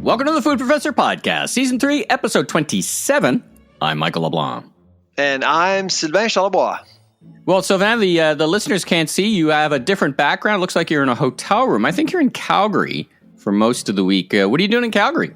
Welcome to the Food Professor Podcast, Season 3, Episode 27. I'm Michael LeBlanc. And I'm Sylvain Charlebois. Well, Sylvain, the listeners can't see. You have a different background. It looks like you're in a hotel room. I think you're in Calgary for most of the week. What are you doing in Calgary?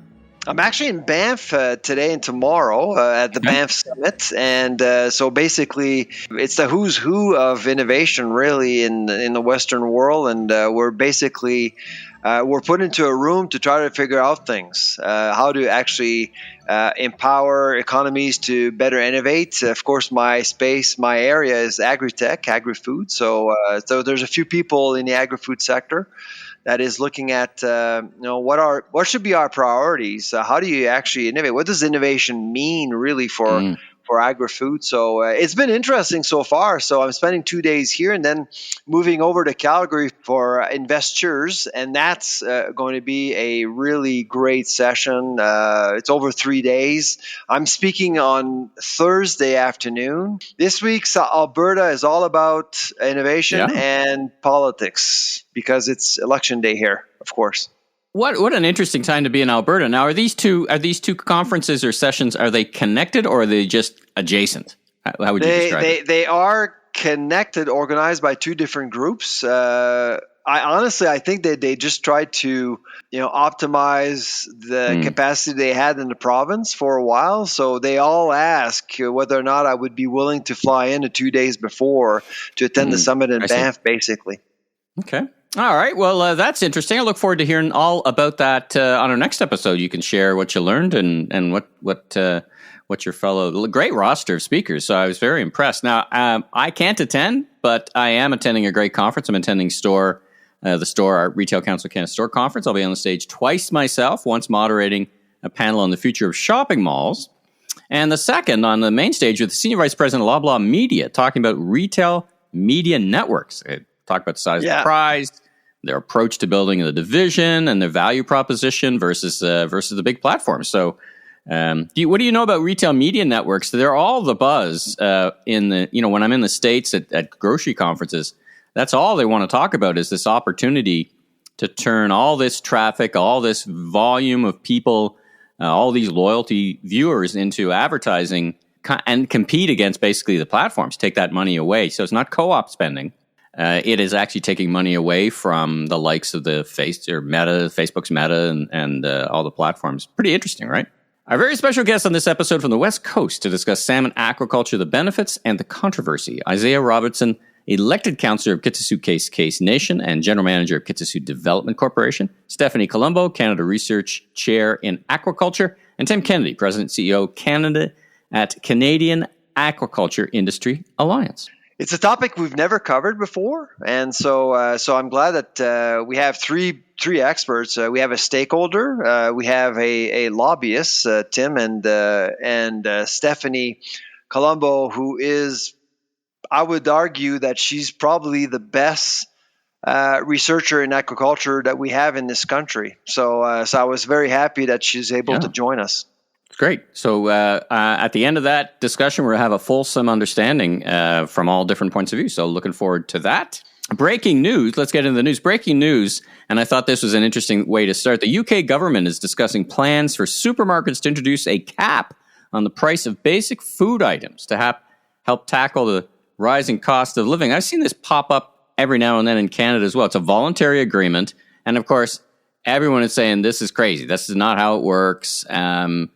I'm actually in Banff today and tomorrow at the Banff Summit. And so basically, it's the who's who of innovation, really, in the Western world. And we're basically... we're put into a room to try to figure out things, how to actually empower economies to better innovate. Of course, my area is agri-tech, agri-food. So there's a few people in the agri-food sector that is looking at what should be our priorities. How do you actually innovate? What does innovation mean really for agri-food? So it's been interesting so far. So I'm spending 2 days here and then moving over to Calgary for investors, and that's going to be a really great session. It's over 3 days. I'm speaking on Thursday afternoon. This week's Alberta is all about innovation and politics because it's election day here, of course. What an interesting time to be in Alberta. Now, are these two conferences or sessions, are they connected or are they just adjacent? How would you describe it? They are connected, organized by two different groups. I think that they just tried to, optimize the capacity they had in the province for a while. So they all ask whether or not I would be willing to fly in 2 days before to attend the summit in Banff, basically. Okay. All right. Well, that's interesting. I look forward to hearing all about that on our next episode. You can share what you learned and what your fellow great roster of speakers. So I was very impressed. Now, I can't attend, but I am attending a great conference. I'm attending our Retail Council Canada Store Conference. I'll be on the stage twice myself, once moderating a panel on the future of shopping malls, and the second on the main stage with the Senior Vice President of Loblaw Media, talking about retail media networks. Talk about the size of the prize, their approach to building the division, and their value proposition versus the big platforms. So, what do you know about retail media networks? They're all the buzz when I'm in the States at grocery conferences. That's all they want to talk about is this opportunity to turn all this traffic, all this volume of people, all these loyalty viewers into advertising and compete against basically the platforms, take that money away. So it's not co-op spending. It is actually taking money away from the likes of the Facebook's Meta and all the platforms. Pretty interesting, right? Our very special guest on this episode from the West Coast to discuss salmon aquaculture, the benefits and the controversy. Isaiah Robertson, elected councillor of Kitasoo-Case Nation and general manager of Kitasoo Development Corporation. Stephanie Colombo, Canada Research Chair in Aquaculture. And Tim Kennedy, President and CEO Canada at Canadian Aquaculture Industry Alliance. It's a topic we've never covered before, and so I'm glad that we have three experts. We have a stakeholder, we have a lobbyist, Tim, and Stephanie Colombo, who is, I would argue that she's probably the best researcher in aquaculture that we have in this country. So I was very happy that she's able to join us. Great. So at the end of that discussion, we'll have a fulsome understanding from all different points of view. So looking forward to that. Breaking news. Let's get into the news. Breaking news. And I thought this was an interesting way to start. The UK government is discussing plans for supermarkets to introduce a cap on the price of basic food items to help tackle the rising cost of living. I've seen this pop up every now and then in Canada as well. It's a voluntary agreement. And of course, everyone is saying this is crazy. This is not how it works. And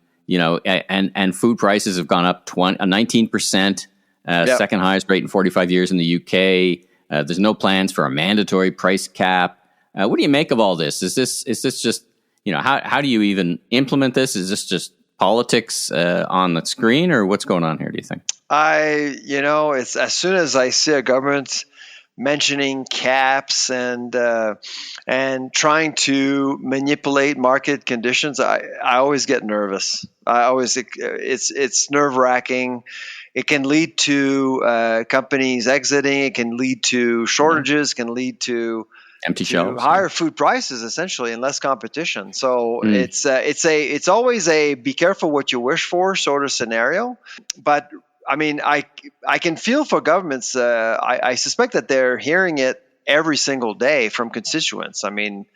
food prices have gone up 19%, second highest rate in 45 years in the UK. There's no plans for a mandatory price cap. What do you make of all this? Is this just, how do you even implement this? Is this just politics on the screen, or what's going on here, do you think? It's as soon as I see a government mentioning caps and trying to manipulate market conditions, I always get nervous. It's nerve-wracking. It can lead to companies exiting. It can lead to shortages. It can lead to empty shelves, higher food prices, essentially, and less competition. So it's always a be careful what you wish for sort of scenario. But I mean, I can feel for governments. I suspect that they're hearing it every single day from constituents. I mean,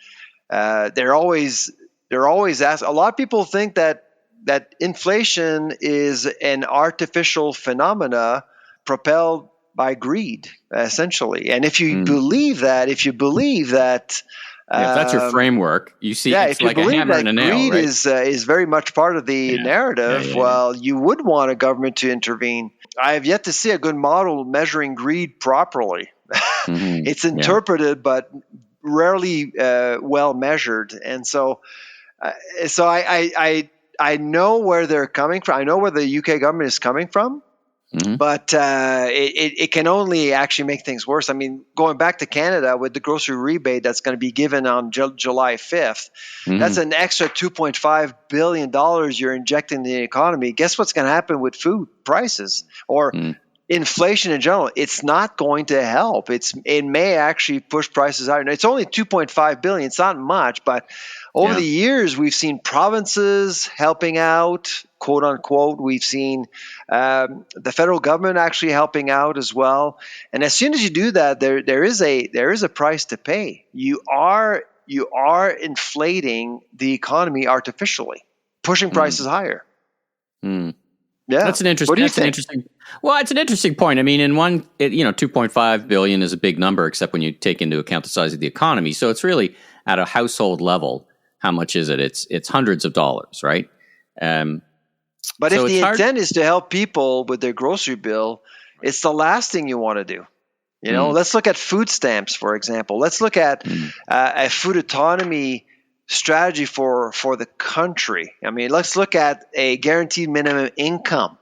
they're always they're always asked. A lot of people think that inflation is an artificial phenomena propelled by greed, essentially. And if you believe that, Yeah, if that's your framework, you see yeah, it's if you like a believe hammer and that a nail, greed right? is very much part of the narrative, well, you would want a government to intervene. I have yet to see a good model measuring greed properly. It's Yeah. interpreted, but rarely well measured. And so, I know where they're coming from. I know where the UK government is coming from. But it can only actually make things worse. I mean, going back to Canada with the grocery rebate that's going to be given on July 5th, that's an extra $2.5 billion you're injecting in the economy. Guess what's going to happen with food prices or inflation in general? It's not going to help. It may actually push prices higher. It's only $2.5 billion. It's not much, but over the years, we've seen provinces helping out, quote unquote. We've seen the federal government actually helping out as well. And as soon as you do that, there is a price to pay. You are inflating the economy artificially, pushing prices higher. Yeah, That's an interesting. Well, it's an interesting point. I mean, in one, 2.5 billion is a big number, except when you take into account the size of the economy. So it's really at a household level. How much is it? It's hundreds of dollars, right? But if the intent is to help people with their grocery bill, it's the last thing you want to do. Let's look at food stamps, for example. Let's look at a food autonomy strategy for the country. I mean, let's look at a guaranteed minimum income.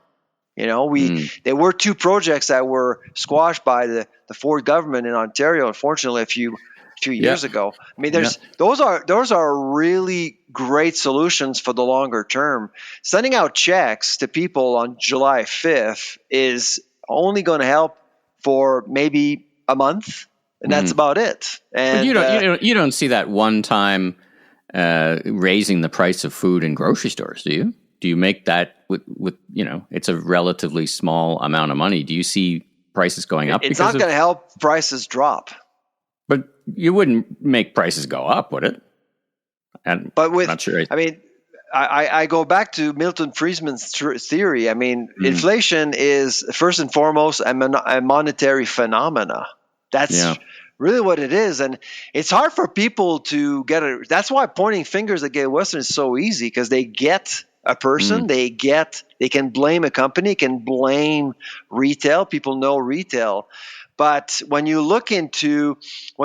There were two projects that were squashed by the Ford government in Ontario, unfortunately, a few years ago. I mean, those are really great solutions for the longer term. Sending out checks to people on July 5th is only going to help for maybe a month, and that's about it. And but you don't see that one time raising the price of food in grocery stores, do you? Do you make that with it's a relatively small amount of money? Do you see prices going up? It's not going to help prices drop. But you wouldn't make prices go up, would it? I'm not sure. I mean, I go back to Milton Friedman's theory. I mean, inflation is first and foremost a monetary phenomena. That's really what it is. And it's hard for people to get it. That's why pointing fingers at Gay Western is so easy, because they get a person, they can blame a company, can blame retail. People know retail. But when you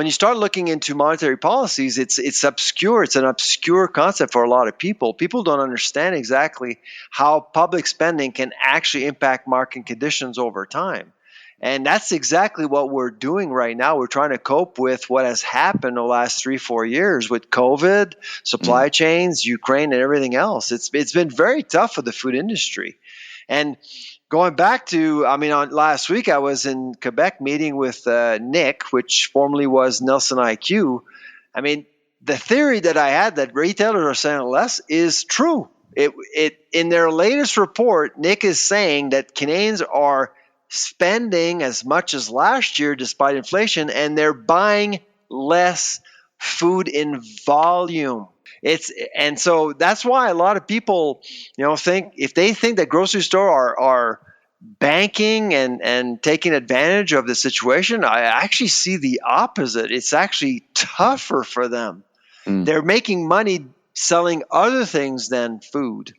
start looking into monetary policies, it's obscure. It's an obscure concept for a lot of people. People don't understand exactly how public spending can actually impact market conditions over time. And that's exactly what we're doing right now. We're trying to cope with what has happened the last 3-4 years with COVID, supply chains, Ukraine, and everything else. It's been very tough for the food industry. And going back to, on last week, I was in Quebec meeting with Nick, which formerly was Nelson IQ. I mean, the theory that I had that retailers are selling less is true. In their latest report, Nick is saying that Canadians are spending as much as last year despite inflation, and they're buying less food in volume. And so that's why a lot of people, think that grocery store are banking and taking advantage of the situation. I actually see the opposite. It's actually tougher for them. They're making money selling other things than food.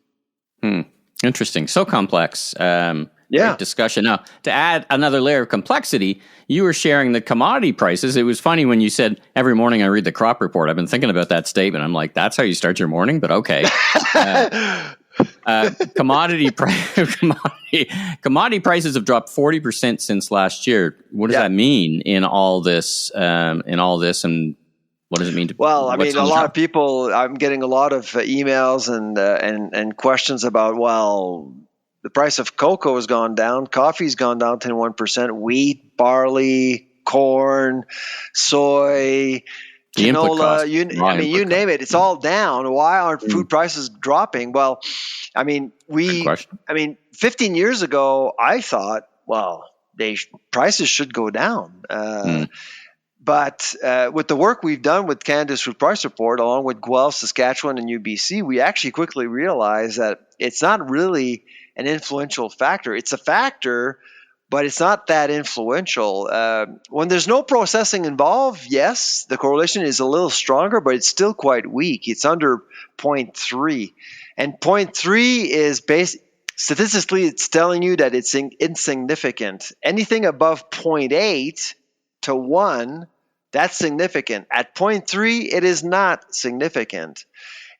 Interesting. So complex. Great discussion. Now, to add another layer of complexity, you were sharing the commodity prices. It was funny when you said, every morning I read the crop report. I've been thinking about that statement. I'm like, that's how you start your morning? But okay. Commodity prices have dropped 40% since last year. What does that mean in all this? And what does it mean? Well, a lot of people. I'm getting a lot of emails and questions about, the price of cocoa has gone down, coffee's gone down 10-1%, wheat, barley, corn, soy, canola, you name it, it's all down. Why aren't food prices dropping? Well, 15 years ago, I thought, prices should go down. But with the work we've done with Canada's Food Price Report, along with Guelph, Saskatchewan, and UBC, we actually quickly realized that it's not really an influential factor. It's a factor, but it's not that influential. When there's no processing involved, yes, the correlation is a little stronger, but it's still quite weak. It's under 0.3. And 0.3 is statistically, it's telling you that it's insignificant. Anything above 0.8 to 1, that's significant. At 0.3, it is not significant.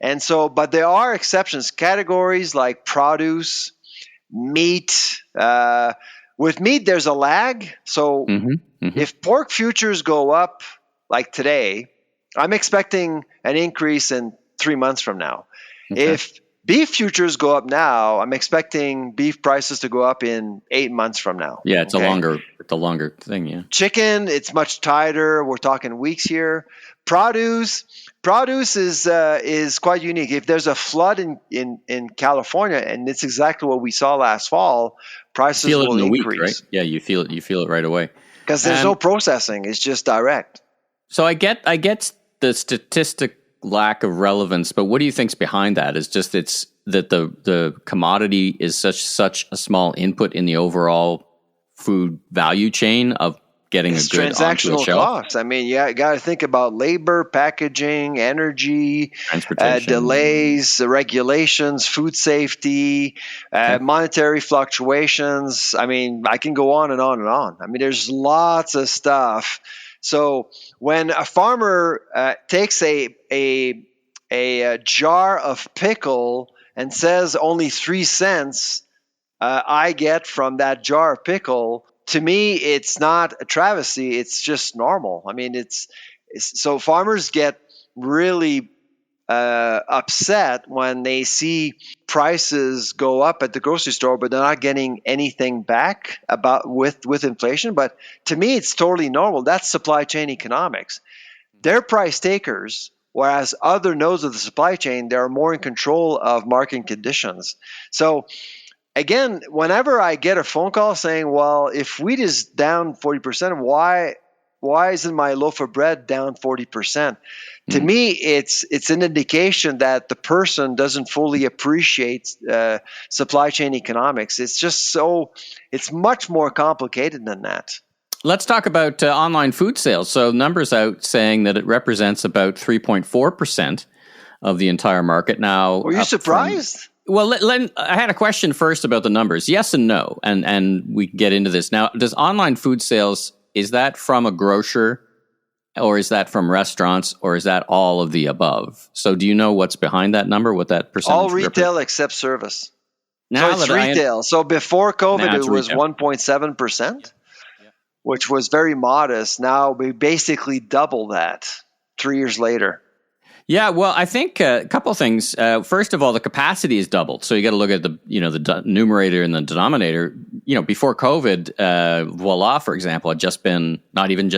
And so, but there are exceptions. Categories like produce, meat. With meat, there's a lag. So if pork futures go up like today, I'm expecting an increase in 3 months from now. Okay. If beef futures go up now, I'm expecting beef prices to go up in 8 months from now. Yeah, it's a longer thing. Yeah. Chicken, it's much tighter. We're talking weeks here. Produce is quite unique. If there's a flood in California, and it's exactly what we saw last fall, prices will increase. Week, right? Yeah, you feel it right away because there's no processing; it's just direct. So I get the statistic lack of relevance, but what do you think's behind that? Is just it's that the commodity is such a small input in the overall food value chain of getting a good transactional costs. I mean, you got to think about labor, packaging, energy, delays, regulations, food safety, monetary fluctuations. I mean, I can go on and on and on. I mean, there's lots of stuff. So when a farmer takes a jar of pickle and says only 3 cents I get from that jar of pickle, to me, it's not a travesty. It's just normal. I mean, so farmers get really upset when they see prices go up at the grocery store, but they're not getting anything back with inflation. But to me, it's totally normal. That's supply chain economics. They're price takers, whereas other nodes of the supply chain, they're more in control of market conditions. So again, whenever I get a phone call saying, well, if wheat is down 40%, why isn't my loaf of bread down 40%? To me, it's an indication that the person doesn't fully appreciate supply chain economics. It's much more complicated than that. Let's talk about online food sales. So numbers out saying that it represents about 3.4% of the entire market now. Were you surprised? Well, I had a question first about the numbers. Yes and no, and we can get into this. Now, does online food sales, is that from a grocer, or is that from restaurants, or is that all of the above? So do you know what's behind that number, what that percentage all retail except service. So it's retail. So before COVID, it was 1.7%, which was very modest. Now we basically double that 3 years later. Yeah, well, I think a couple of things. First of all, the capacity is doubled, so you got to look at the numerator and the denominator. Before COVID, Voila, for example, had just been not even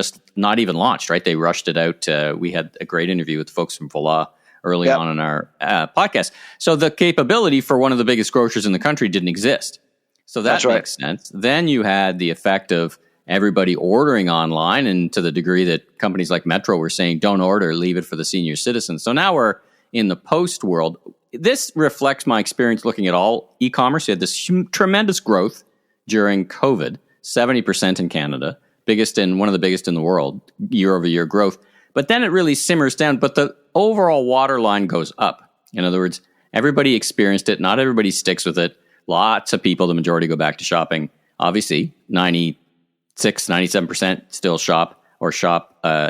launched. Right, they rushed it out. We had a great interview with folks from Voila early on in our podcast. So the capability for one of the biggest grocers in the country didn't exist. So that makes sense. Then you had the effect of everybody ordering online, and to the degree that companies like Metro were saying, don't order, leave it for the senior citizens. So now we're in the post world. This reflects my experience looking at all e-commerce. You had this tremendous growth during COVID, 70% in Canada, one of the biggest in the world, year-over-year growth. But then it really simmers down, but the overall waterline goes up. In other words, everybody experienced it. Not everybody sticks with it. Lots of people, the majority, go back to shopping. Obviously, 97% still shop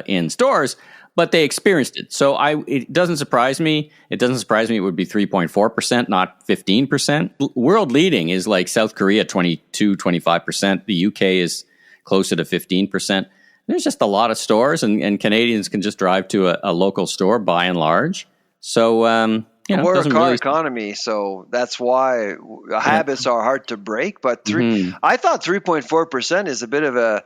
in stores, but they experienced it. So it doesn't surprise me. It doesn't surprise me it would be 3.4%, not 15%. World leading is like South Korea, 22, 25%. The UK is closer to 15%. There's just a lot of stores, and Canadians can just drive to a local store by and large. So, we're a car economy, so that's why habits are hard to break. But I thought 3.4% is a bit of a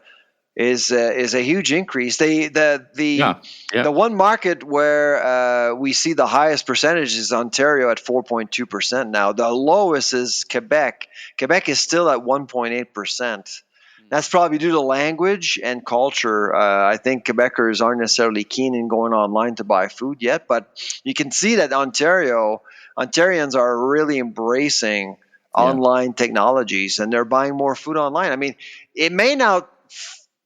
huge increase. The one market where we see the highest percentage is Ontario at 4.2% now. The lowest is Quebec. Quebec is still at 1.8%. That's probably due to language and culture. I think Quebecers aren't necessarily keen in going online to buy food yet, but you can see that Ontarians are really embracing Yeah. online technologies, and they're buying more food online. I mean, it may not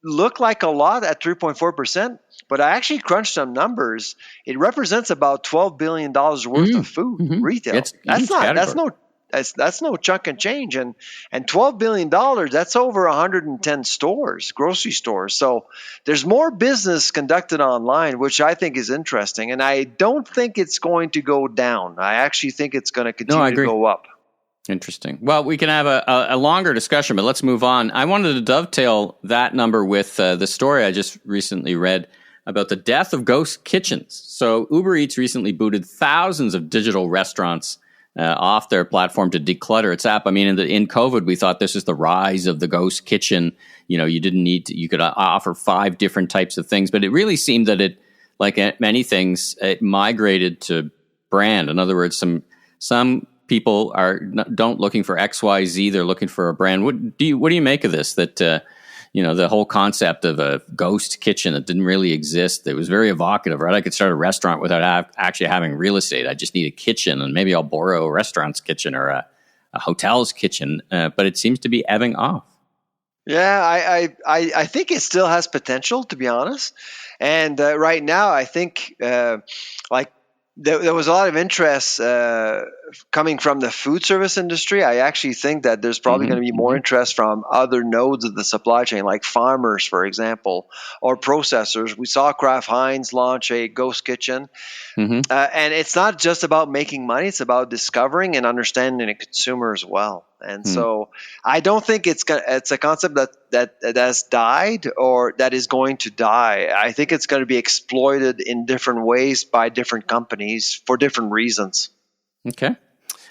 look like a lot at 3.4%, but I actually crunched some numbers. It represents about $12 billion worth of food retail. It's a huge category. That's no chunk and change, and $12 billion, that's over 110 stores, grocery stores. So there's more business conducted online, which I think is interesting, and I don't think it's going to go down. I actually think it's going to continue to go up. Interesting. Well, we can have a longer discussion, but let's move on. I wanted to dovetail that number with the story I just recently read about the death of ghost kitchens. So Uber Eats recently booted thousands of digital restaurants off their platform to declutter its app. I mean, in COVID, we thought this is the rise of the ghost kitchen. You know, you didn't need to, you could offer 5 different types of things, but it really seemed that it, like many things, it migrated to brand. In other words, some people don't looking for XYZ, they're looking for a brand. What do you make of this? That the whole concept of a ghost kitchen that didn't really exist. It was very evocative, right? I could start a restaurant without actually having real estate. I just need a kitchen, and maybe I'll borrow a restaurant's kitchen or a hotel's kitchen. But it seems to be ebbing off. Yeah, I think it still has potential, to be honest. And right now, I think there was a lot of interest coming from the food service industry. I actually think that there's probably going to be more interest from other nodes of the supply chain, like farmers, for example, or processors. We saw Kraft Heinz launch a ghost kitchen. And it's not just about making money. It's about discovering and understanding the consumer as well. And so I don't think it's a concept that has died or that is going to die. I think it's going to be exploited in different ways by different companies for different reasons. Okay.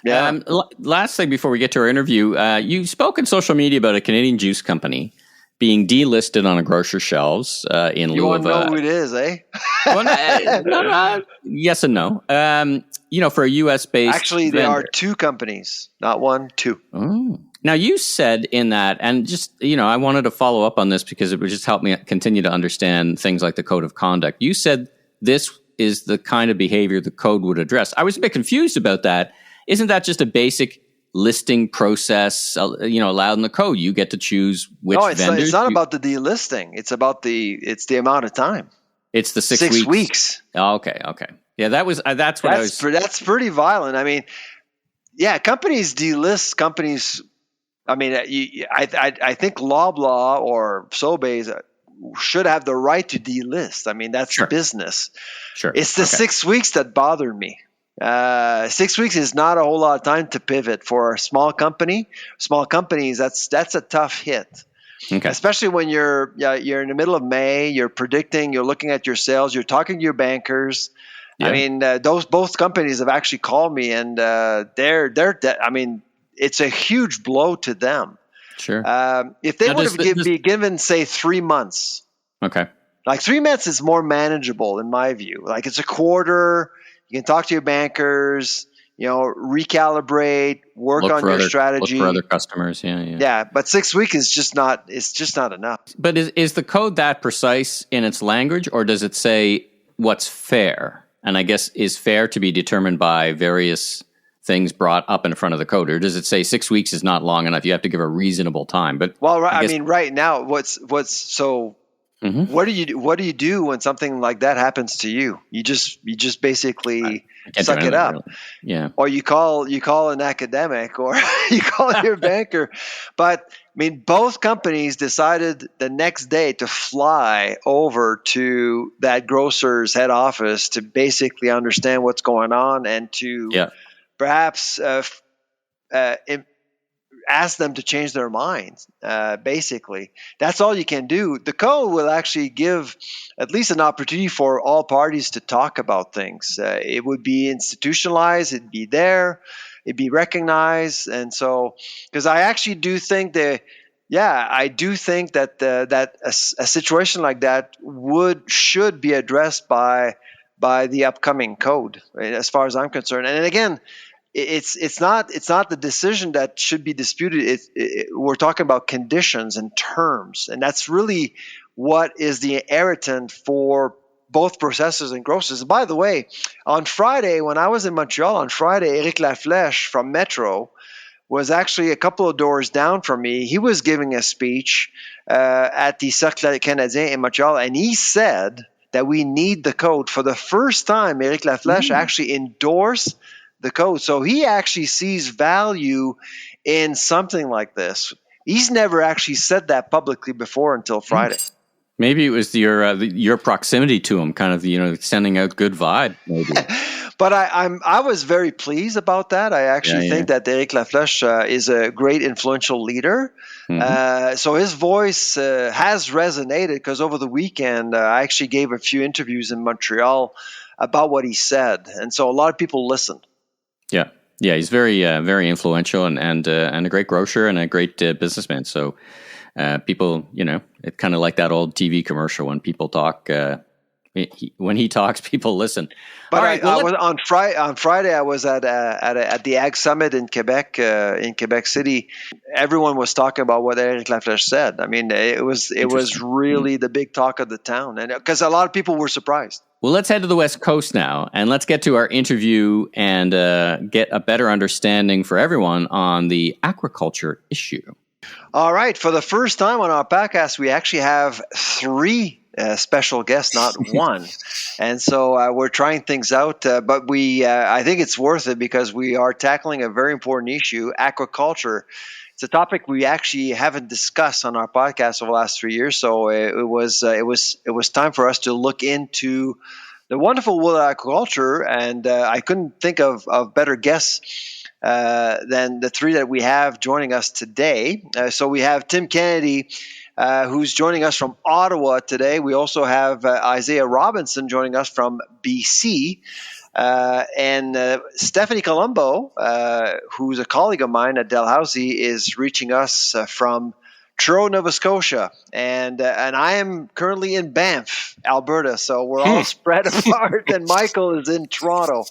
Yeah. Last thing before we get to our interview, you spoke on social media about a Canadian juice company being delisted on a grocer shelves in lieu of. You want to know who it is, eh? Well, yes and no. For a U.S. based. Actually, there are 2 companies, not 1, 2. Oh. Now, you said in that, and just I wanted to follow up on this because it would just help me continue to understand things like the code of conduct. You said this is the kind of behavior the code would address. I was a bit confused about that. Isn't that just a basic listing process, allowed in the code? You get to choose which vendors. It's not about the delisting. It's about the amount of time. It's the 6 weeks. 6 weeks. Oh, okay. Yeah, that's pretty violent. I mean, yeah, companies delist companies. I mean, I think Loblaw or Sobeys should have the right to delist. I mean, that's business. Sure. It's the 6 weeks that bothered me. 6 weeks is not a whole lot of time to pivot for a small company. Small companies, that's a tough hit. Okay. Especially when you're in the middle of May, you're predicting, you're looking at your sales, you're talking to your bankers. Yeah. I mean, both companies have actually called me, and I mean, it's a huge blow to them. Sure. If they would have been given, say, 3 months. Okay. Like 3 months is more manageable in my view. Like it's a quarter. You can talk to your bankers, recalibrate, work on your strategy. Look for other customers. Yeah. Yeah, but 6 weeks is just not enough. But is the code that precise in its language, or does it say what's fair? And I guess is fair to be determined by various things brought up in front of the code, or does it say 6 weeks is not long enough? You have to give a reasonable time. But right now, what's so. Mm-hmm. What do you do when something like that happens to you? You just basically suck it up. Really. Yeah. Or you call an academic, or you call your banker. But I mean, both companies decided the next day to fly over to that grocer's head office to basically understand what's going on and to perhaps ask them to change their minds. Basically, that's all you can do. The code will actually give at least an opportunity for all parties to talk about things. It would be institutionalized. It'd be there. It'd be recognized. And so, because I actually do think that a situation like that should be addressed by the upcoming code, as far as I'm concerned. And again, it's not the decision that should be disputed. We're talking about conditions and terms, and that's really what is the irritant for both processors and grocers. By the way, on Friday, when I was in Montreal on Friday, Eric Laflèche from Metro was actually a couple of doors down from me. He was giving a speech at the Cercle Canadien in Montreal, and he said that we need the code. For the first time, Eric Laflèche actually endorsed the code. So he actually sees value in something like this. He's never actually said that publicly before until Friday. Maybe it was your proximity to him, kind of sending out good vibe. Maybe. But I was very pleased about that. I actually think that Eric Laflèche is a great influential leader. So his voice has resonated, because over the weekend I actually gave a few interviews in Montreal about what he said, and so a lot of people listened. Yeah, he's very very influential and a great grocer and a great businessman. So people, it's kind of like that old TV commercial when people talk. When he talks, people listen. But I was on Friday. I was at the Ag Summit in Quebec City. Everyone was talking about what Eric Laflèche said. I mean, it was really the big talk of the town, and because a lot of people were surprised. Well, let's head to the West Coast now, and let's get to our interview and get a better understanding for everyone on the aquaculture issue. All right. For the first time on our podcast, we actually have three special guests, not one. And so we're trying things out, but I think it's worth it because we are tackling a very important issue, aquaculture. It's a topic we actually haven't discussed on our podcast over the last 3 years. So it was time for us to look into the wonderful world of aquaculture, and I couldn't think of better guests than the three that we have joining us today. So we have Tim Kennedy, who's joining us from Ottawa today. We also have Isaiah Robinson joining us from BC. And Stephanie Colombo, who's a colleague of mine at Dalhousie, is reaching us from Truro, Nova Scotia. And I am currently in Banff, Alberta. So we're all spread apart, and Michael is in Toronto.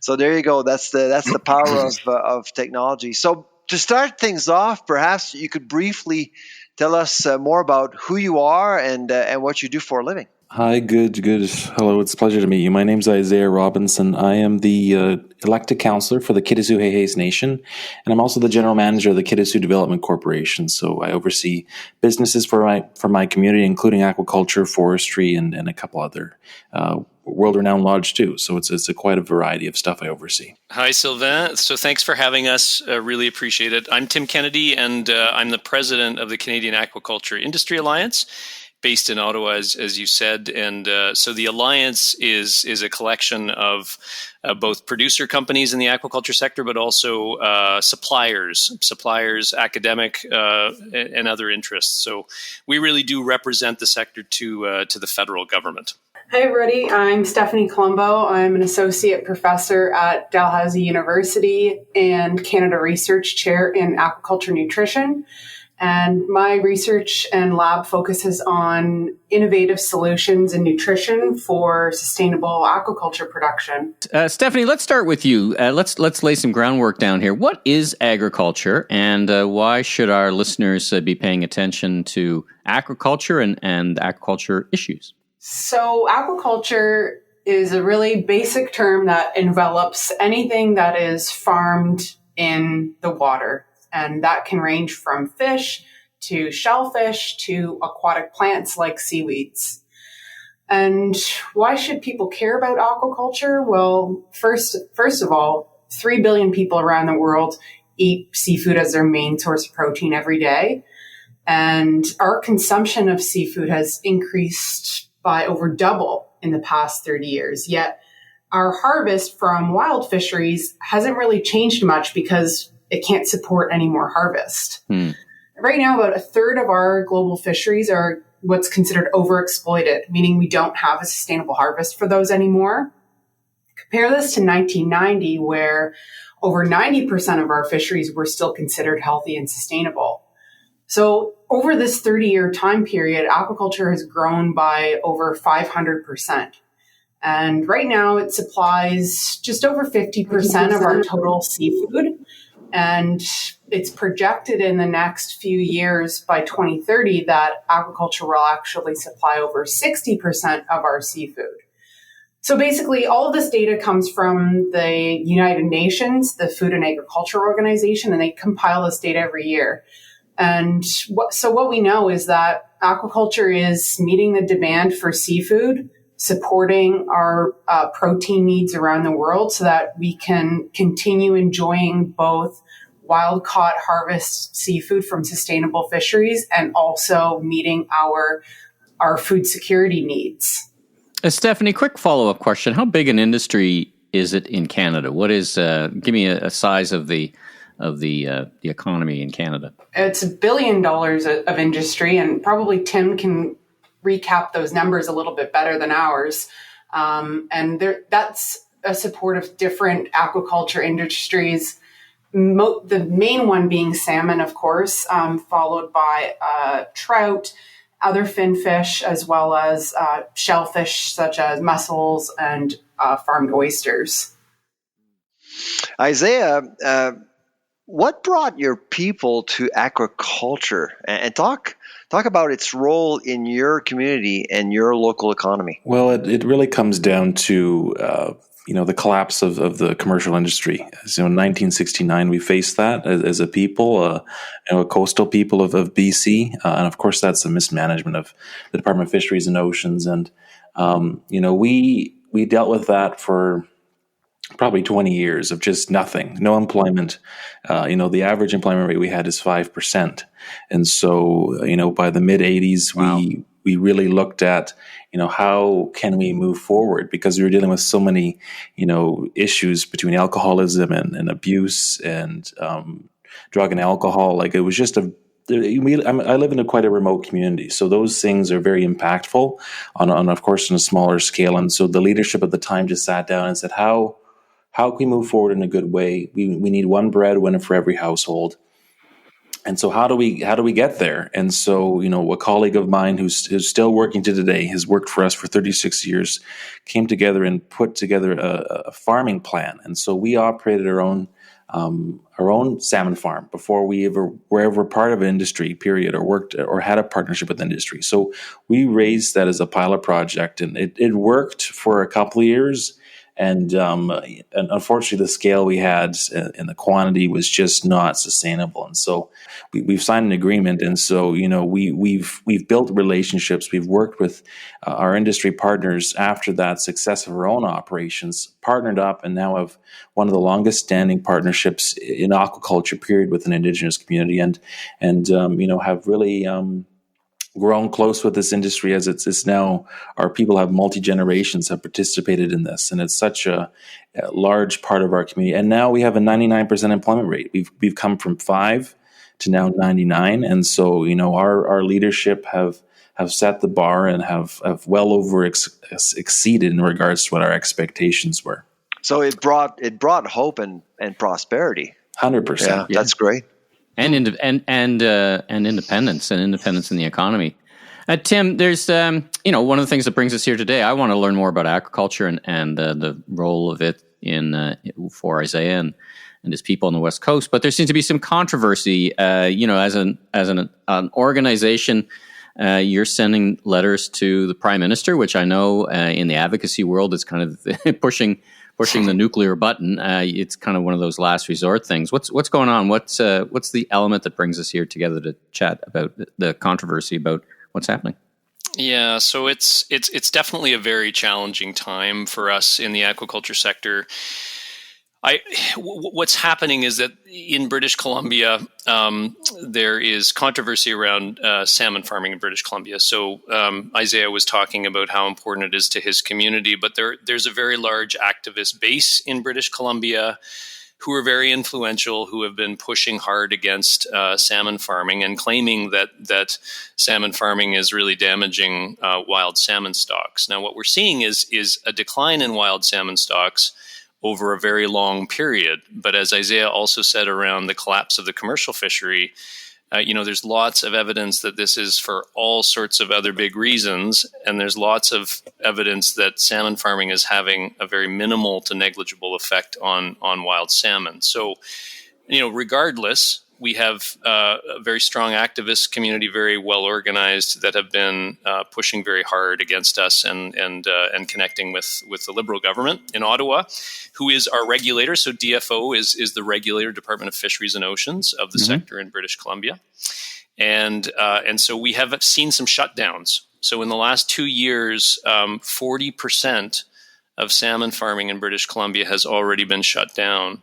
So there you go. That's the power of technology. So to start things off, perhaps you could briefly tell us more about who you are and what you do for a living. Hi, good. Hello, it's a pleasure to meet you. My name's Isaiah Robinson. I am the elected councillor for the Kitasoo-Hayes Nation, and I'm also the general manager of the Kitasoo Development Corporation. So I oversee businesses for my community, including aquaculture, forestry, and a couple other world-renowned lodge too. So it's quite a variety of stuff I oversee. Hi, Sylvain. So thanks for having us. Really appreciate it. I'm Tim Kennedy, and I'm the president of the Canadian Aquaculture Industry Alliance, based in Ottawa, as you said. And so the Alliance is a collection of both producer companies in the aquaculture sector, but also suppliers, academic, and other interests. So we really do represent the sector to the federal government. Hi, everybody. I'm Stephanie Colombo. I'm an associate professor at Dalhousie University and Canada Research Chair in Aquaculture Nutrition. And my research and lab focuses on innovative solutions in nutrition for sustainable aquaculture production. Stephanie, let's start with you. Let's lay some groundwork down here. What is agriculture, and why should our listeners be paying attention to aquaculture and aquaculture issues? So aquaculture is a really basic term that envelops anything that is farmed in the water. And that can range from fish to shellfish to aquatic plants like seaweeds. And why should people care about aquaculture? Well, first of all, 3 billion people around the world eat seafood as their main source of protein every day. And our consumption of seafood has increased by over double in the past 30 years. Yet our harvest from wild fisheries hasn't really changed much because it can't support any more harvest. Right now, about a third of our global fisheries are what's considered overexploited, meaning we don't have a sustainable harvest for those anymore. Compare this to 1990, where over 90% of our fisheries were still considered healthy and sustainable. So over this 30-year time period, aquaculture has grown by over 500%. And right now it supplies just over 50% of our total seafood. And it's projected in the next few years by 2030 that aquaculture will actually supply over 60% of our seafood. So basically, all of this data comes from the United Nations, the Food and Agriculture Organization, and they compile this data every year. And what we know is that aquaculture is meeting the demand for seafood, supporting our protein needs around the world so that we can continue enjoying both wild-caught harvest seafood from sustainable fisheries and also meeting our food security needs. Stephanie, quick follow-up question. How big an industry is it in Canada? What is, give me a size of the economy in Canada. It's $1 billion of industry, and probably Tim can recap those numbers a little bit better than ours. That's a support of different aquaculture industries. The main one being salmon, of course, followed by trout, other fin fish, as well as shellfish such as mussels and farmed oysters. Isaiah, what brought your people to aquaculture? And talk about its role in your community and your local economy. Well, it really comes down to the collapse of the commercial industry. So in 1969, we faced that as a people, a coastal people of BC, and of course that's a mismanagement of the Department of Fisheries and Oceans, and we dealt with that for probably 20 years of just nothing, no employment. The average employment rate we had is 5%, and so by the mid 80s, wow, we really looked at how can we move forward, because we were dealing with so many issues between alcoholism and abuse and drug and alcohol. Like, it was just I live in quite a remote community, so those things are very impactful on of course on a smaller scale. And so the leadership at the time just sat down and said, how can we move forward in a good way? We need one breadwinner for every household. And so how do we get there? And so, a colleague of mine who's still working to today, has worked for us for 36 years, came together and put together a farming plan. And so we operated our own salmon farm before we were ever part of an industry, period, or worked or had a partnership with industry. So we raised that as a pilot project, and it worked for a couple of years. And unfortunately, the scale we had and the quantity was just not sustainable. And so we've signed an agreement. And so we've built relationships. We've worked with our industry partners after that success of our own operations, partnered up, and now have one of the longest standing partnerships in aquaculture, period, with an Indigenous community, and have really grown close with this industry, as it's now our people have multi-generations have participated in this, and it's such a large part of our community. And now we have a 99% employment rate. We've come from 5 to now 99, and so our leadership have set the bar and have well over exceeded in regards to what our expectations were. So it brought hope and prosperity. 100%. Yeah, that's great. And independence in the economy. Tim, there's one of the things that brings us here today. I want to learn more about aquaculture and the role of it for Isaiah and his people on the West Coast. But there seems to be some controversy. As an organization, you're sending letters to the Prime Minister, which I know in the advocacy world is kind of pushing the nuclear button. It's kind of one of those last resort things. What's going on? What's the element that brings us here together to chat about the controversy about what's happening? Yeah, so it's definitely a very challenging time for us in the aquaculture sector. What's happening is that in British Columbia, there is controversy around salmon farming in British Columbia. So Isaiah was talking about how important it is to his community, but there's a very large activist base in British Columbia who are very influential, who have been pushing hard against salmon farming and claiming that salmon farming is really damaging wild salmon stocks. Now, what we're seeing is a decline in wild salmon stocks over a very long period. But as Isaiah also said around the collapse of the commercial fishery, There's lots of evidence that this is for all sorts of other big reasons, and there's lots of evidence that salmon farming is having a very minimal to negligible effect on wild salmon. So, regardless, we have a very strong activist community, very well organized, that have been pushing very hard against us and connecting with the Liberal government in Ottawa, who is our regulator. So DFO is the regulator, Department of Fisheries and Oceans, of the sector in British Columbia, and so we have seen some shutdowns. So in the last 2 years, 40% of salmon farming in British Columbia has already been shut down.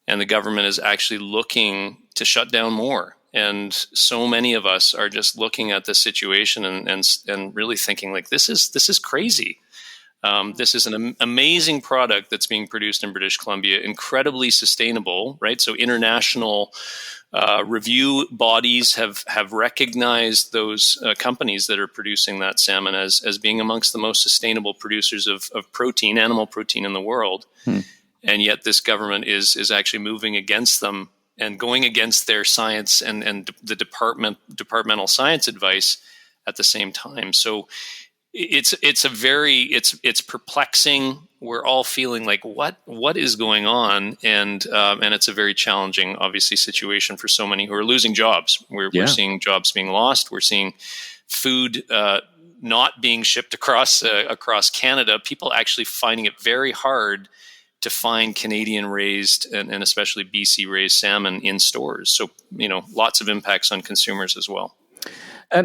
And the government is actually looking to shut down more. And so many of us are just looking at the situation and really thinking, like, this is crazy. This is an amazing product that's being produced in British Columbia, incredibly sustainable, right? So international review bodies have recognized those companies that are producing that salmon as being amongst the most sustainable producers of protein, animal protein in the world. And yet this government is actually moving against them and going against their science and the departmental science advice at the same time. So it's perplexing. We're all feeling like what is going on, and it's a very challenging, obviously, situation for so many who are losing jobs. We're seeing jobs being lost. We're seeing food not being shipped across Canada. People actually finding it very hard to find Canadian-raised and especially BC-raised salmon in stores. So, lots of impacts on consumers as well.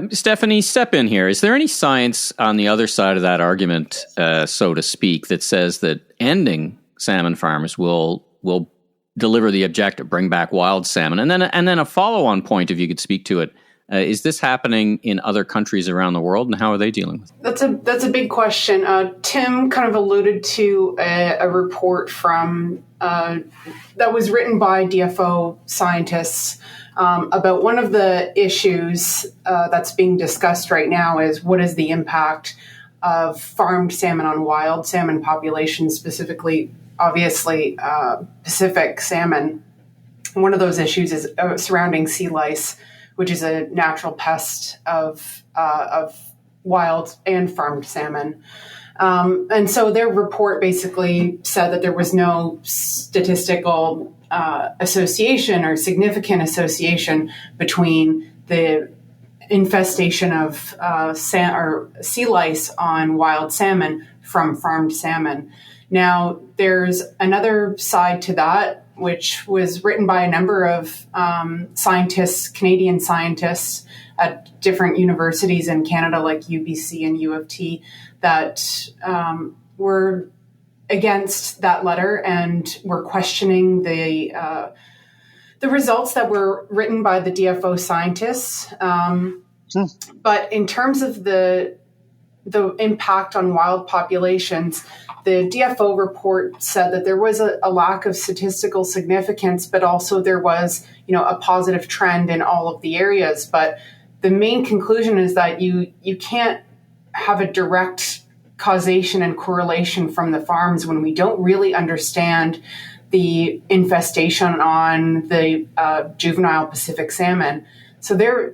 Stephanie, step in here. Is there any science on the other side of that argument, so to speak, that says that ending salmon farms will deliver the objective, bring back wild salmon? And then a follow-on point, if you could speak to it, is this happening in other countries around the world, and how are they dealing with it? That's a big question. Tim kind of alluded to a report from that was written by DFO scientists about one of the issues that's being discussed right now is what is the impact of farmed salmon on wild salmon populations, specifically, obviously, Pacific salmon. One of those issues is surrounding sea lice, which is a natural pest of wild and farmed salmon. And so their report basically said that there was no statistical association or significant association between the infestation of sea lice on wild salmon from farmed salmon. Now, there's another side to that, which was written by a number of scientists, Canadian scientists at different universities in Canada, like UBC and U of T, that were against that letter and were questioning the results that were written by the DFO scientists. But in terms of the impact on wild populations, the DFO report said that there was a lack of statistical significance, but also there was, a positive trend in all of the areas. But the main conclusion is that you can't have a direct causation and correlation from the farms when we don't really understand the infestation on the juvenile Pacific salmon. So their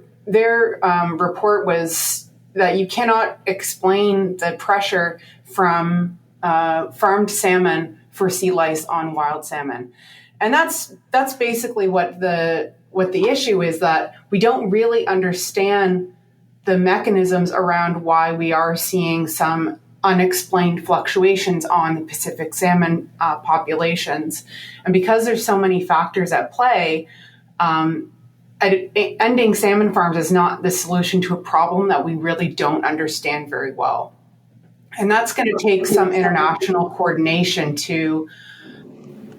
report was that you cannot explain the pressure from farmed salmon for sea lice on wild salmon. And that's basically what the issue is, that we don't really understand the mechanisms around why we are seeing some unexplained fluctuations on the Pacific salmon populations. And because there's so many factors at play, ending salmon farms is not the solution to a problem that we really don't understand very well. And that's going to take some international coordination to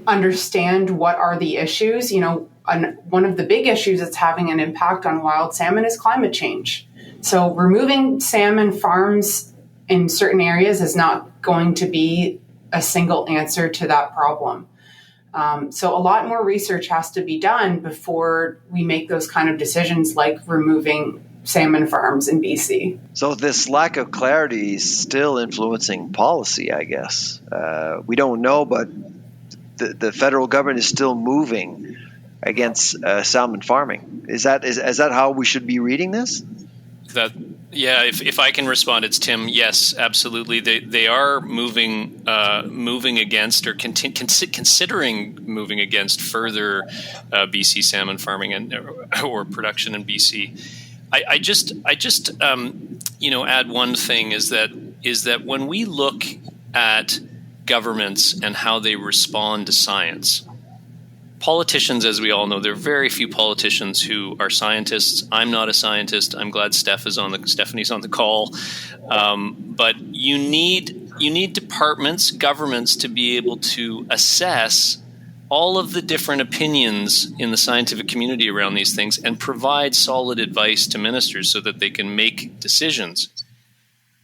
understand what are the issues. One of the big issues that's having an impact on wild salmon is climate change. So removing salmon farms in certain areas is not going to be a single answer to that problem. So a lot more research has to be done before we make those kind of decisions, like removing salmon farms in BC. So this lack of clarity is still influencing policy, I guess. We don't know, but the federal government is still moving against salmon farming. Is that how we should be reading this? If I can respond, it's Tim. Yes, absolutely. They are moving against or considering moving against further BC salmon farming or production in BC. I just add one thing is that when we look at governments and how they respond to science. Politicians, as we all know, there are very few politicians who are scientists. I'm not a scientist. I'm glad Stephanie's on the call. But you need departments, governments to be able to assess all of the different opinions in the scientific community around these things and provide solid advice to ministers so that they can make decisions.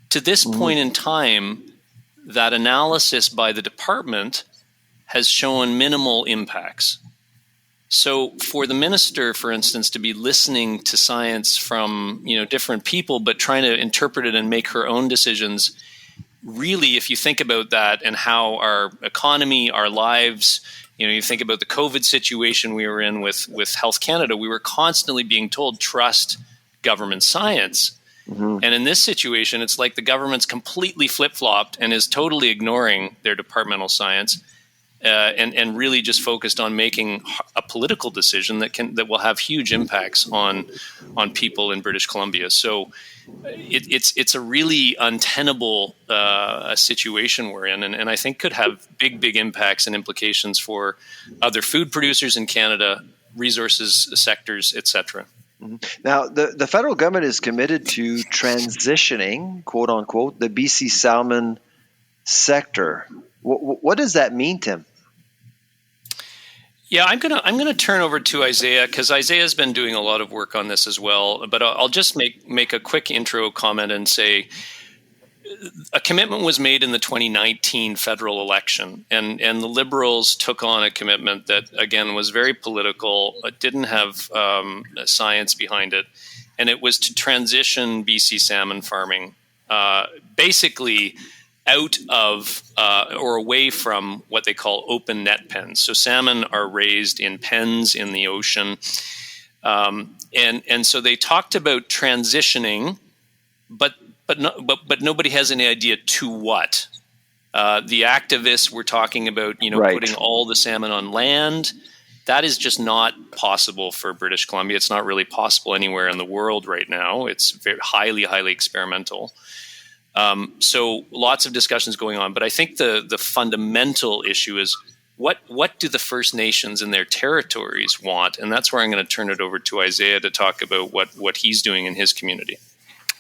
To this point in time, that analysis by the department has shown minimal impacts. So for the minister, for instance, to be listening to science from different people, but trying to interpret it and make her own decisions, really, if you think about that and how our economy, our lives, you think about the COVID situation we were in with Health Canada, we were constantly being told, trust government science. Mm-hmm. And in this situation, it's like the government's completely flip-flopped and is totally ignoring their departmental science. And really just focused on making a political decision that will have huge impacts on people in British Columbia. So it's a really untenable situation we're in, and I think could have big impacts and implications for other food producers in Canada, resources sectors, etc. Now, the federal government is committed to transitioning, quote unquote, the BC salmon sector. What does that mean, Tim? Yeah, I'm gonna turn over to Isaiah because Isaiah's been doing a lot of work on this as well. But I'll just make a quick intro comment and say a commitment was made in the 2019 federal election, and the Liberals took on a commitment that again was very political, didn't have science behind it, and it was to transition BC salmon farming basically out of or away from what they call open net pens. So salmon are raised in pens in the ocean. And so they talked about transitioning, but nobody has any idea to what. The activists were talking about, right, putting all the salmon on land. That is just not possible for British Columbia. It's not really possible anywhere in the world right now. It's very highly experimental. So lots of discussions going on, but I think the fundamental issue is what do the First Nations in their territories want? And that's where I'm going to turn it over to Isaiah to talk about what he's doing in his community.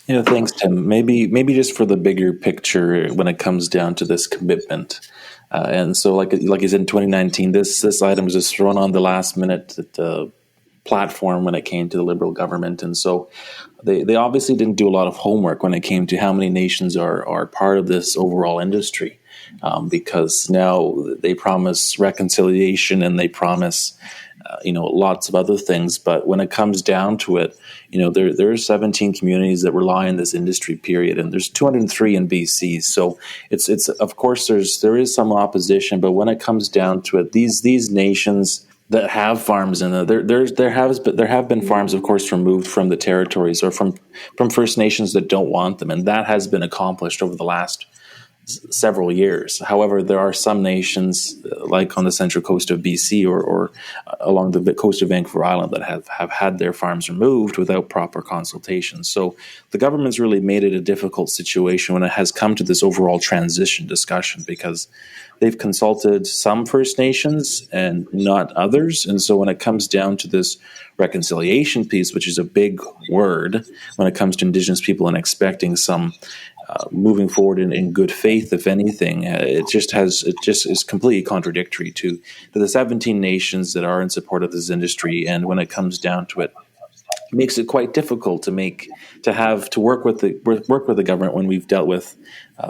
Yeah, thanks, Tim. Maybe just for the bigger picture when it comes down to this commitment. And so like you said, in 2019, this item was just thrown on the last minute platform when it came to the Liberal government. And so they obviously didn't do a lot of homework when it came to how many nations are part of this overall industry, because now they promise reconciliation and they promise lots of other things. But when it comes down to it, there are 17 communities that rely on this industry, period, and there's 203 in BC. So it's of course there is some opposition, but when it comes down to it, these nations that have farms in there have been farms, of course, removed from the territories or from First Nations that don't want them, and that has been accomplished over the last several years. However, there are some nations, like on the central coast of BC or along the coast of Vancouver Island, that have had their farms removed without proper consultation. So the government's really made it a difficult situation when it has come to this overall transition discussion, because they've consulted some First Nations and not others. And so when it comes down to this reconciliation piece, which is a big word when it comes to Indigenous people and expecting some moving forward in good faith, if anything, it just is completely contradictory to the 17 nations that are in support of this industry. And when it comes down to it, makes it quite difficult to work with the government when we've dealt with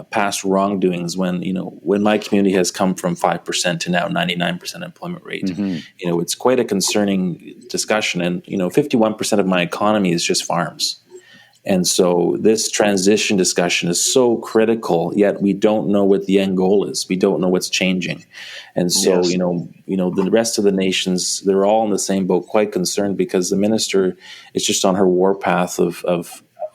past wrongdoings. When my community has come from 5% to now 99% employment rate, it's quite a concerning discussion. And 51% of my economy is just farms. And so this transition discussion is so critical, yet we don't know what the end goal is. We don't know what's changing. And so, Yes. The rest of the nations, they're all in the same boat, quite concerned because the minister is just on her warpath of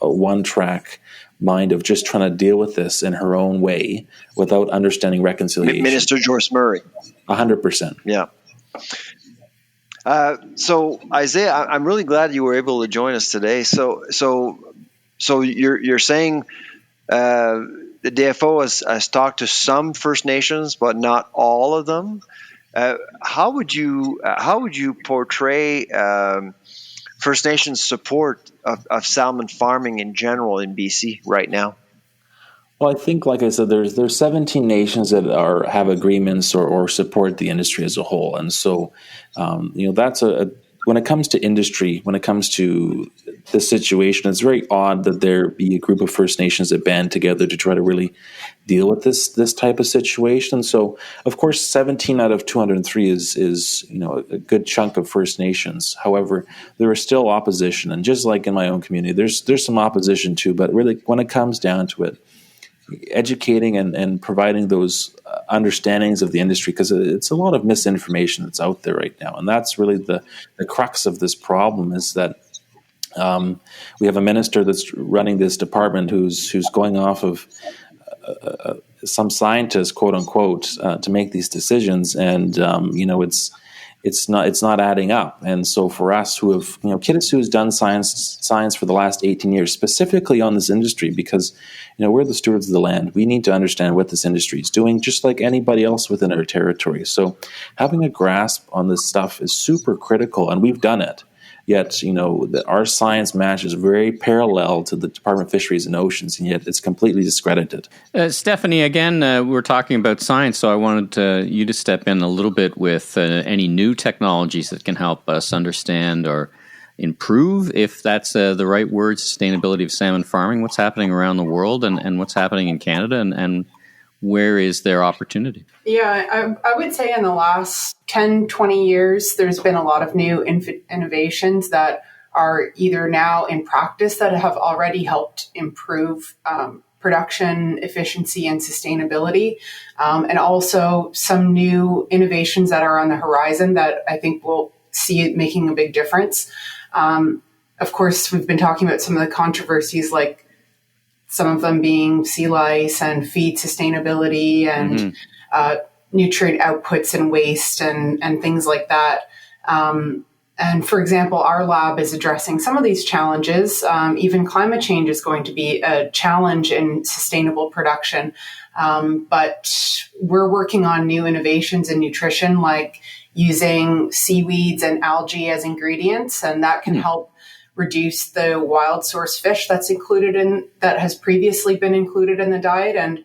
a one-track mind of just trying to deal with this in her own way without understanding reconciliation. Minister Joyce Murray. 100%. Yeah. So Isaiah, I'm really glad you were able to join us today. So you're saying the DFO has talked to some First Nations, but not all of them. How would you portray First Nations support of salmon farming in general in BC right now? Well, I think, like I said, there's 17 nations that have agreements or support the industry as a whole, and so that's when it comes to industry, when it comes to the situation, it's very odd that there be a group of First Nations that band together to try to really deal with this type of situation. So, of course, 17 out of 203 is a good chunk of First Nations. However, there is still opposition, and just like in my own community, there's some opposition too. But really, when it comes down to it, educating and providing those understandings of the industry, because it's a lot of misinformation that's out there right now, and that's really the crux of this problem is that we have a minister that's running this department who's going off of some scientists, quote unquote, to make these decisions, and it's not adding up. And so for us who have, Kitasoo has done science for the last 18 years, specifically on this industry, because, we're the stewards of the land. We need to understand what this industry is doing, just like anybody else within our territory. So having a grasp on this stuff is super critical, and we've done it. Yet, our science match is very parallel to the Department of Fisheries and Oceans, and yet it's completely discredited. Stephanie, again, we're talking about science, so I wanted you to step in a little bit with any new technologies that can help us understand or improve, if that's the right word, sustainability of salmon farming, what's happening around the world and what's happening in Canada, and where is their opportunity? Yeah, I would say in the last 10, 20 years, there's been a lot of new innovations that are either now in practice that have already helped improve production efficiency and sustainability, and also some new innovations that are on the horizon that I think we'll see it making a big difference. Of course, we've been talking about some of the controversies, like some of them being sea lice and feed sustainability and nutrient outputs and waste and things like that. And for example, our lab is addressing some of these challenges. Even climate change is going to be a challenge in sustainable production. But we're working on new innovations in nutrition, like using seaweeds and algae as ingredients, and that can help reduce the wild source fish that has previously been included in the diet. And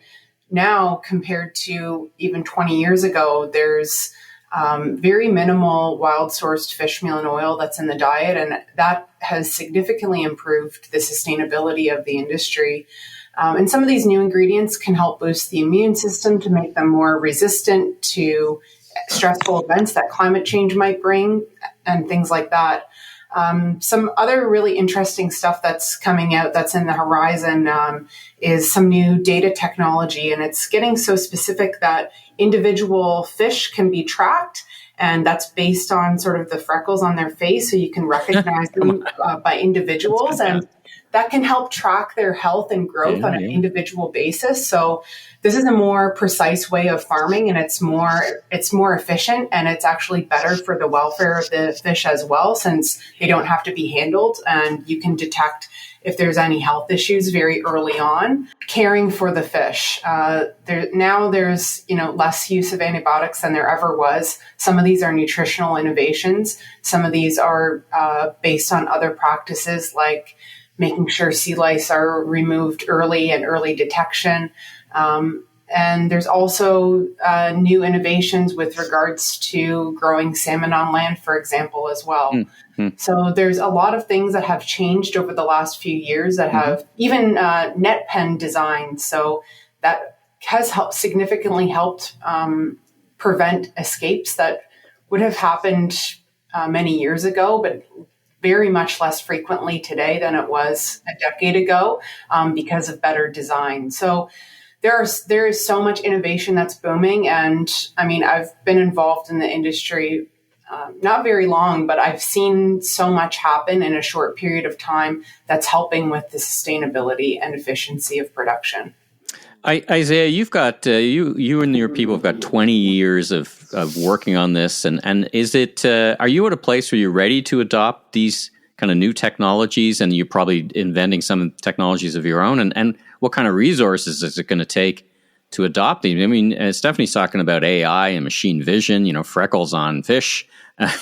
now, compared to even 20 years ago, there's very minimal wild sourced fish meal and oil that's in the diet, and that has significantly improved the sustainability of the industry. And some of these new ingredients can help boost the immune system to make them more resistant to stressful events that climate change might bring and things like that. Some other really interesting stuff that's coming out that's in the horizon is some new data technology, and it's getting so specific that individual fish can be tracked, and that's based on sort of the freckles on their face, so you can recognize them by individuals, and that can help track their health and growth on an individual basis. So this is a more precise way of farming, and it's more efficient, and it's actually better for the welfare of the fish as well, since they don't have to be handled, and you can detect if there's any health issues very early on. Caring for the fish. There's less use of antibiotics than there ever was. Some of these are nutritional innovations. Some of these are based on other practices, like making sure sea lice are removed early and early detection. And there's also new innovations with regards to growing salmon on land, for example, as well. So there's a lot of things that have changed over the last few years that have even net pen design. So that has significantly helped prevent escapes that would have happened many years ago, but very much less frequently today than it was a decade ago because of better design. So there is so much innovation that's booming. And I mean, I've been involved in the industry not very long, but I've seen so much happen in a short period of time that's helping with the sustainability and efficiency of production. Isaiah, you've got you and your people have got 20 years of working on this, and is it are you at a place where you're ready to adopt these kind of new technologies, and you're probably inventing some technologies of your own, and what kind of resources is it going to take to adopt these? I mean, Stephanie's talking about AI and machine vision, freckles on fish.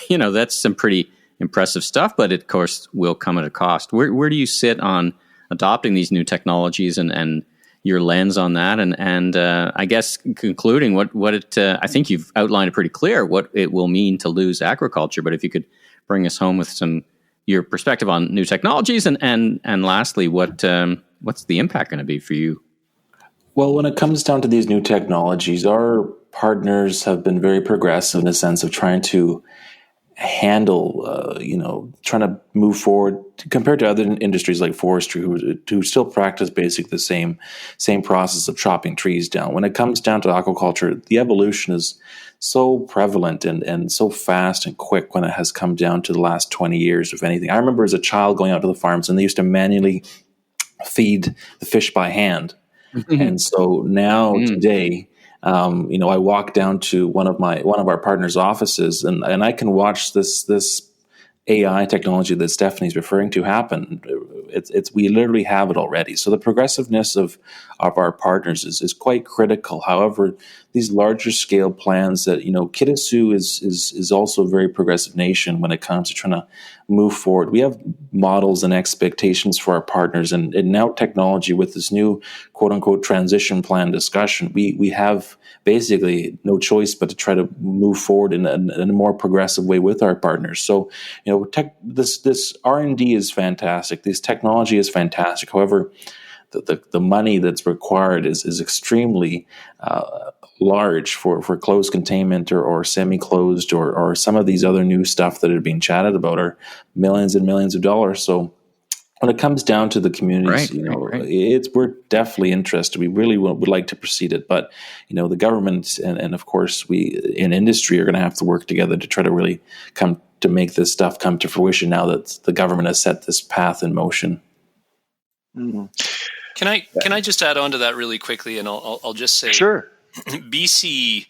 That's some pretty impressive stuff, but it, of course, will come at a cost. Where do you sit on adopting these new technologies and your lens on that? And I guess concluding what it, I think you've outlined it pretty clear what it will mean to lose aquaculture, but if you could bring us home with your perspective on new technologies and lastly, what's the impact going to be for you? Well, when it comes down to these new technologies, our partners have been very progressive in the sense of trying to handle, trying to move forward compared to other industries like forestry who still practice basically the same process of chopping trees down. When it comes down to aquaculture, the evolution is so prevalent and so fast and quick when it has come down to the last 20 years, if anything. I remember as a child going out to the farms and they used to manually feed the fish by hand. And so now today, I walk down to one of our partners' offices and I can watch this AI technology that Stephanie's referring to happen. We literally have it already. So the progressiveness of our partners is quite critical. However, these larger scale plans that, Kitasoo is also a very progressive nation when it comes to trying to move forward. We have models and expectations for our partners, and now technology with this new quote unquote transition plan discussion, we have basically no choice but to try to move forward in a more progressive way with our partners. So, this R&D is fantastic. This technology is fantastic. However, the money that's required is extremely large for closed containment or semi-closed or some of these other new stuff that are being chatted about are millions and millions of dollars. So when it comes down to the communities, right. We're definitely interested. We really would like to proceed it, but the government and of course we in industry are going to have to work together to try to really come to make this stuff come to fruition now that the government has set this path in motion. Mm-hmm. Can I just add on to that really quickly, and I'll just say, sure. BC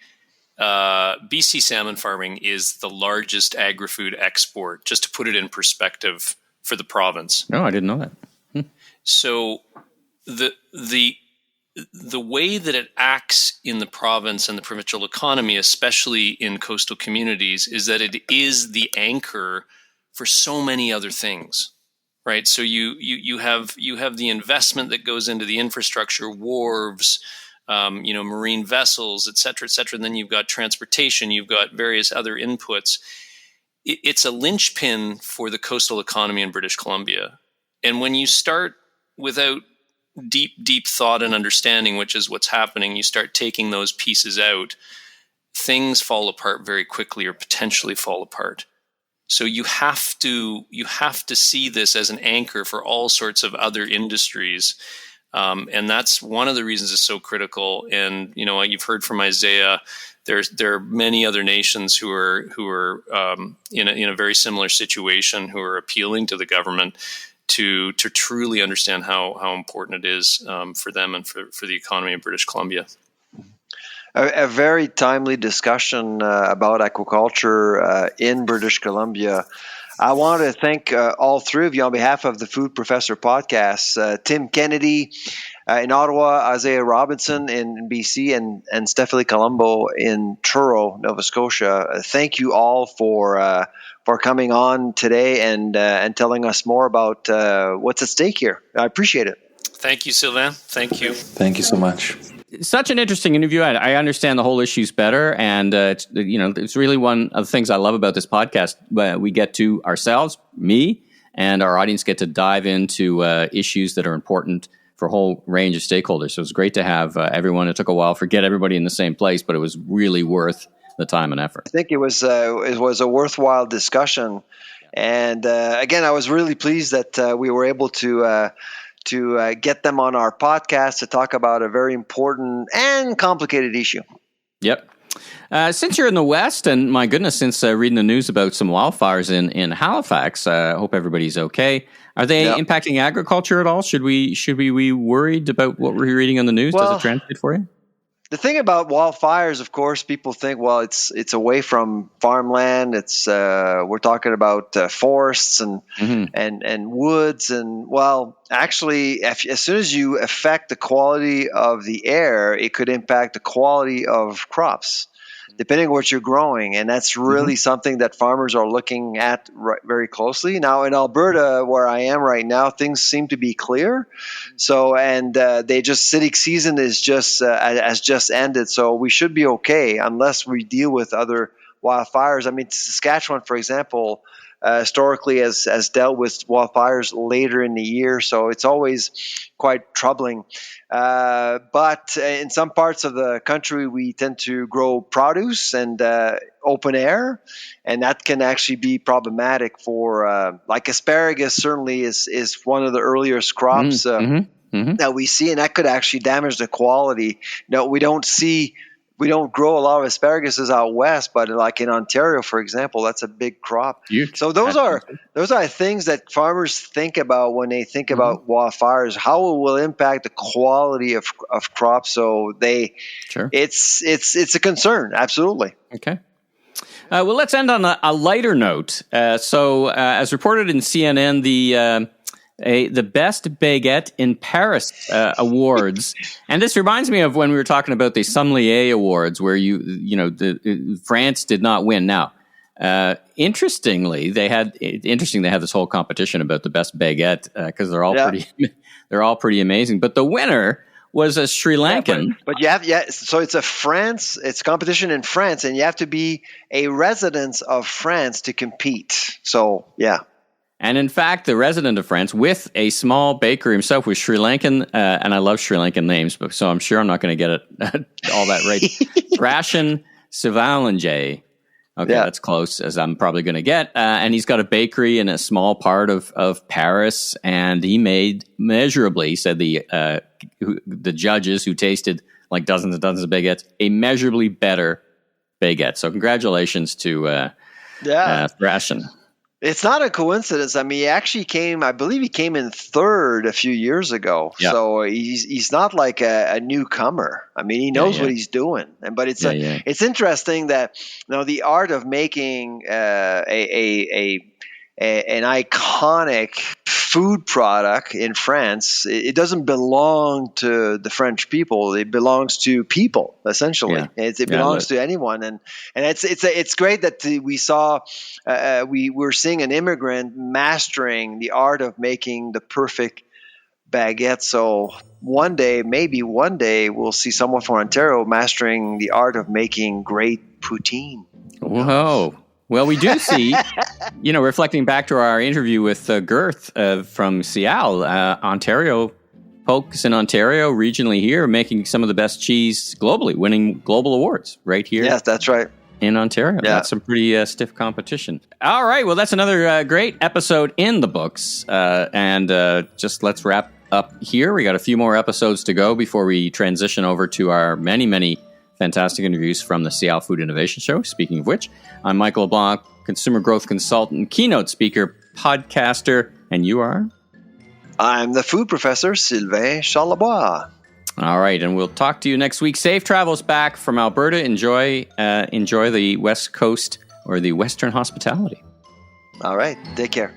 salmon farming is the largest agri-food export, just to put it in perspective for the province. No, I didn't know that. So the way that it acts in the province and the provincial economy, especially in coastal communities, is that it is the anchor for so many other things. Right, so you have the investment that goes into the infrastructure, wharves, marine vessels, et cetera, and then you've got transportation, you've got various other inputs. It's a linchpin for the coastal economy in British Columbia. And when you start without deep thought and understanding, which is what's happening, you start taking those pieces out, things fall apart very quickly or potentially fall apart. So you have to see this as an anchor for all sorts of other industries, and that's one of the reasons it's so critical. And you've heard from Isaiah. There are many other nations who are in a very similar situation, who are appealing to the government to truly understand how important it is for them and for the economy of British Columbia. A very timely discussion about aquaculture in British Columbia. I want to thank all three of you on behalf of the Food Professor podcast. Tim Kennedy in Ottawa, Isaiah Robinson in BC, and Stephanie Colombo in Truro, Nova Scotia. Thank you all for coming on today and telling us more about what's at stake here. I appreciate it. Thank you, Sylvain. Thank you. Thank you so much. Such an interesting interview. I understand the whole issues better, and it's really one of the things I love about this podcast. We get to ourselves, me, and our audience get to dive into issues that are important for a whole range of stakeholders. So it's great to have everyone. It took a while to get everybody in the same place, but it was really worth the time and effort. I think it was a worthwhile discussion. And again, I was really pleased that we were able to get them on our podcast to talk about a very important and complicated issue. Yep. Since you're in the West, and my goodness, since reading the news about some wildfires in Halifax, I hope everybody's okay. Are they impacting agriculture at all? Should we be worried about what we're reading on the news? Does it translate for you? The thing about wildfires, of course, people think, well, it's away from farmland. It's we're talking about forests and woods, and well, actually, as soon as you affect the quality of the air, it could impact the quality of crops, depending on what you're growing, and that's really something that farmers are looking at very closely. Now, in Alberta, where I am right now, things seem to be clear. So, and citic season is has just ended, so we should be okay unless we deal with other wildfires. I mean, Saskatchewan, for example, historically has dealt with wildfires later in the year, so it's always quite troubling. But in some parts of the country, we tend to grow produce and open air, and that can actually be problematic for like asparagus. Certainly is one of the earliest crops that we see, and that could actually damage the quality. No, we don't grow a lot of asparaguses out west, but like in Ontario, for example, that's a big crop. So those are things that farmers think about when they think about wildfires, how it will impact the quality of crops. So it's a concern. Absolutely. Okay. Well, let's end on a lighter note. As reported in CNN, the Best Baguette in Paris awards, and this reminds me of when we were talking about the Sommelier Awards, where France did not win. Now, interestingly, they had this whole competition about the best baguette because they're all pretty amazing. But the winner was a Sri Lankan. So it's competition in France, and you have to be a resident of France to compete. So yeah. And in fact, the resident of France, with a small baker himself, was Sri Lankan, and I love Sri Lankan names, so I'm sure I'm not going to get it all that right. Rashan Sivalanjay. Okay, that's close as I'm probably going to get. And he's got a bakery in a small part of Paris, and he made measurably, said the judges who tasted like dozens and dozens of baguettes, a measurably better baguette. So congratulations to Rashan. It's not a coincidence. I mean, I believe he came in third a few years ago. Yeah. So he's not like a newcomer. I mean, he knows what he's doing. But it's interesting that, the art of making an iconic food product in France, it doesn't belong to the French people. It belongs to people, essentially. Yeah. It belongs to anyone, and it's great that we saw we're seeing an immigrant mastering the art of making the perfect baguette. So maybe one day, we'll see someone from Ontario mastering the art of making great poutine. Whoa. Well, we do see, reflecting back to our interview with Girth from Seattle, Ontario, folks in Ontario, regionally here, making some of the best cheese globally, winning global awards right here. Yes, that's right. In Ontario. Yeah. That's some pretty stiff competition. All right. Well, that's another great episode in the books. Just let's wrap up here. We got a few more episodes to go before we transition over to our many, many fantastic interviews from the Seattle Food Innovation Show. Speaking of which, I'm Michael LeBlanc, consumer growth consultant, keynote speaker, podcaster, and you are? I'm the food professor, Sylvain Charlebois. All right, and we'll talk to you next week. Safe travels back from Alberta. Enjoy the West Coast or the Western hospitality. All right, take care.